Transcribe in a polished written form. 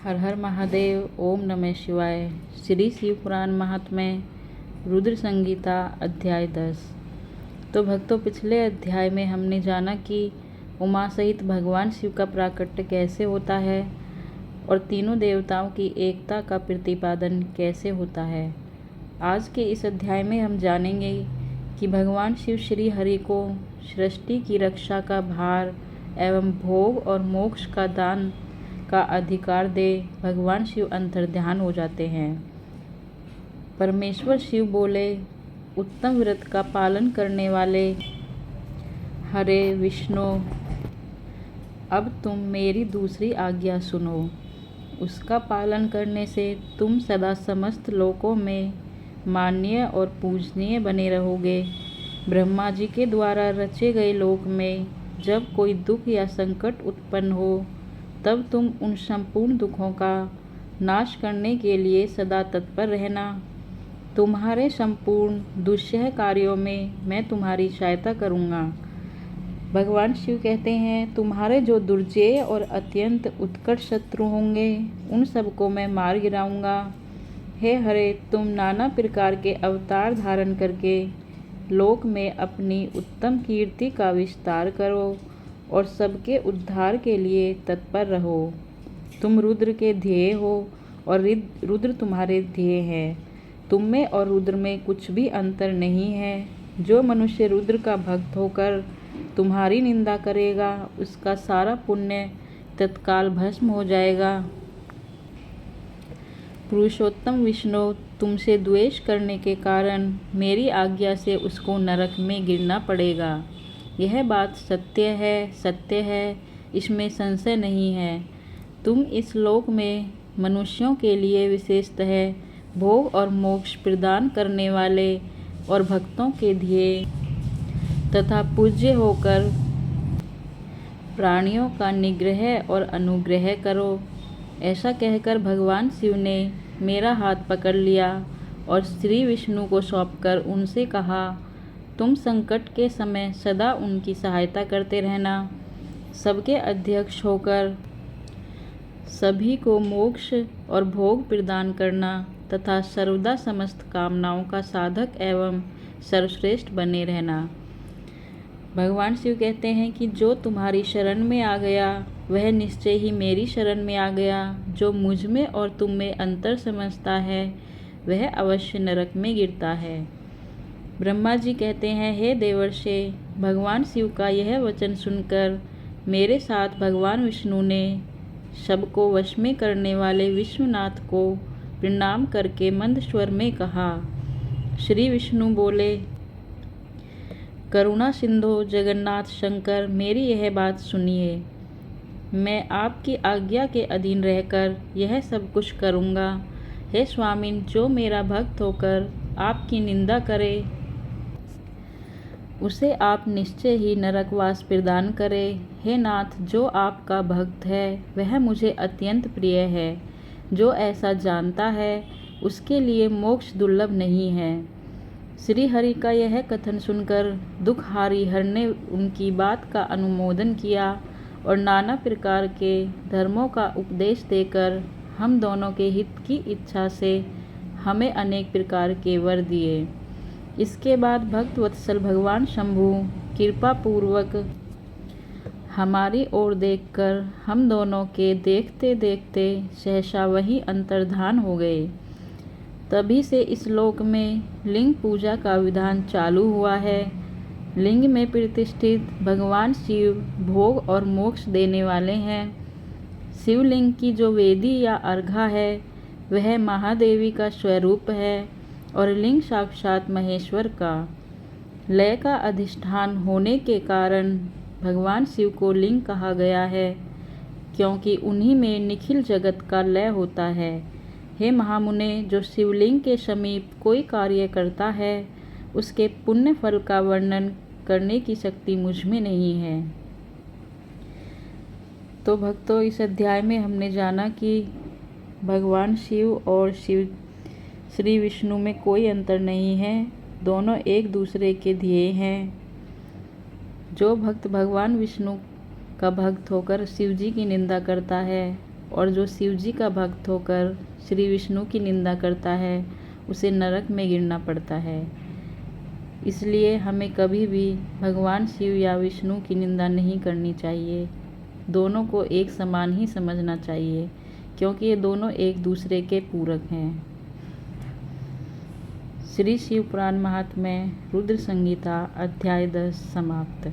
हर हर महादेव। ओम नमः शिवाय। श्री शिव पुराण महात्म्य रुद्र संगीता अध्याय 10। तो भक्तों, पिछले अध्याय में हमने जाना कि उमा सहित भगवान शिव का प्राकट्य कैसे होता है और तीनों देवताओं की एकता का प्रतिपादन कैसे होता है। आज के इस अध्याय में हम जानेंगे कि भगवान शिव श्री हरि को सृष्टि की रक्षा का भार एवं भोग और मोक्ष का दान का अधिकार दे भगवान शिव अंतर्ध्यान हो जाते हैं। परमेश्वर शिव बोले, उत्तम व्रत का पालन करने वाले हरे विष्णु, अब तुम मेरी दूसरी आज्ञा सुनो। उसका पालन करने से तुम सदा समस्त लोकों में माननीय और पूजनीय बने रहोगे। ब्रह्मा जी के द्वारा रचे गए लोक में जब कोई दुख या संकट उत्पन्न हो, तब तुम उन संपूर्ण दुखों का नाश करने के लिए सदा तत्पर रहना। तुम्हारे संपूर्ण दुष्यह कार्यों में मैं तुम्हारी सहायता करूँगा। भगवान शिव कहते हैं, तुम्हारे जो दुर्जेय और अत्यंत उत्कट शत्रु होंगे, उन सबको मैं मार गिराऊंगा। हे हरे, तुम नाना प्रकार के अवतार धारण करके लोक में अपनी उत्तम कीर्ति का विस्तार करो और सबके उद्धार के लिए तत्पर रहो। तुम रुद्र के ध्येय हो और रुद्र तुम्हारे ध्येय है। तुम में और रुद्र में कुछ भी अंतर नहीं है। जो मनुष्य रुद्र का भक्त होकर तुम्हारी निंदा करेगा, उसका सारा पुण्य तत्काल भस्म हो जाएगा। पुरुषोत्तम विष्णु तुमसे द्वेष करने के कारण मेरी आज्ञा से उसको नरक में गिरना पड़ेगा। यह बात सत्य है, इसमें संशय नहीं है। तुम इस लोक में मनुष्यों के लिए विशेषतः भोग और मोक्ष प्रदान करने वाले और भक्तों के ध्येय तथा पूज्य होकर प्राणियों का निग्रह और अनुग्रह करो। ऐसा कहकर भगवान शिव ने मेरा हाथ पकड़ लिया और श्री विष्णु को सौंपकर उनसे कहा, तुम संकट के समय सदा उनकी सहायता करते रहना। सबके अध्यक्ष होकर सभी को मोक्ष और भोग प्रदान करना तथा सर्वदा समस्त कामनाओं का साधक एवं सर्वश्रेष्ठ बने रहना। भगवान शिव कहते हैं कि जो तुम्हारी शरण में आ गया, वह निश्चय ही मेरी शरण में आ गया। जो मुझ में और तुम में अंतर समझता है, वह अवश्य नरक में गिरता है। ब्रह्मा जी कहते हैं, हे देवर्षि, भगवान शिव का यह वचन सुनकर मेरे साथ भगवान विष्णु ने सबको वश में करने वाले विश्वनाथ को प्रणाम करके मंद स्वर में कहा। श्री विष्णु बोले, करुणा सिंधु जगन्नाथ शंकर, मेरी यह बात सुनिए। मैं आपकी आज्ञा के अधीन रहकर यह सब कुछ करूँगा। हे स्वामिन, जो मेरा भक्त होकर आपकी निंदा करे, उसे आप निश्चय ही नरकवास प्रदान करें। हे नाथ, जो आपका भक्त है वह मुझे अत्यंत प्रिय है। जो ऐसा जानता है, उसके लिए मोक्ष दुर्लभ नहीं है। श्री हरि का यह कथन सुनकर दुखहारी हर ने उनकी बात का अनुमोदन किया और नाना प्रकार के धर्मों का उपदेश देकर हम दोनों के हित की इच्छा से हमें अनेक प्रकार के वर दिए। इसके बाद भक्त वत्सल भगवान शंभु कृपा पूर्वक हमारी ओर देखकर हम दोनों के देखते देखते सहसा वही अंतर्धान हो गए। तभी से इस लोक में लिंग पूजा का विधान चालू हुआ है। लिंग में प्रतिष्ठित भगवान शिव भोग और मोक्ष देने वाले हैं। शिवलिंग की जो वेदी या अर्घा है, वह महादेवी का स्वरूप है और लिंग साक्षात महेश्वर का लय का अधिष्ठान होने के कारण भगवान शिव को लिंग कहा गया है, क्योंकि उन्हीं में निखिल जगत का लय होता है। हे महामुने, जो शिवलिंग के समीप कोई कार्य करता है, उसके पुण्य फल का वर्णन करने की शक्ति मुझ में नहीं है। तो भक्तों, इस अध्याय में हमने जाना कि भगवान शिव और श्री विष्णु में कोई अंतर नहीं है। दोनों एक दूसरे के ध्येय हैं। जो भक्त भगवान विष्णु का भक्त होकर शिव जी की निंदा करता है, और जो शिव जी का भक्त होकर श्री विष्णु की निंदा करता है उसे नरक में गिरना पड़ता है। इसलिए हमें कभी भी भगवान शिव या विष्णु की निंदा नहीं करनी चाहिए। दोनों को एक समान ही समझना चाहिए, क्योंकि ये दोनों एक दूसरे के पूरक हैं। श्री शिव पुराण महात्म्य रुद्र संगीता अध्याय 10 समाप्त।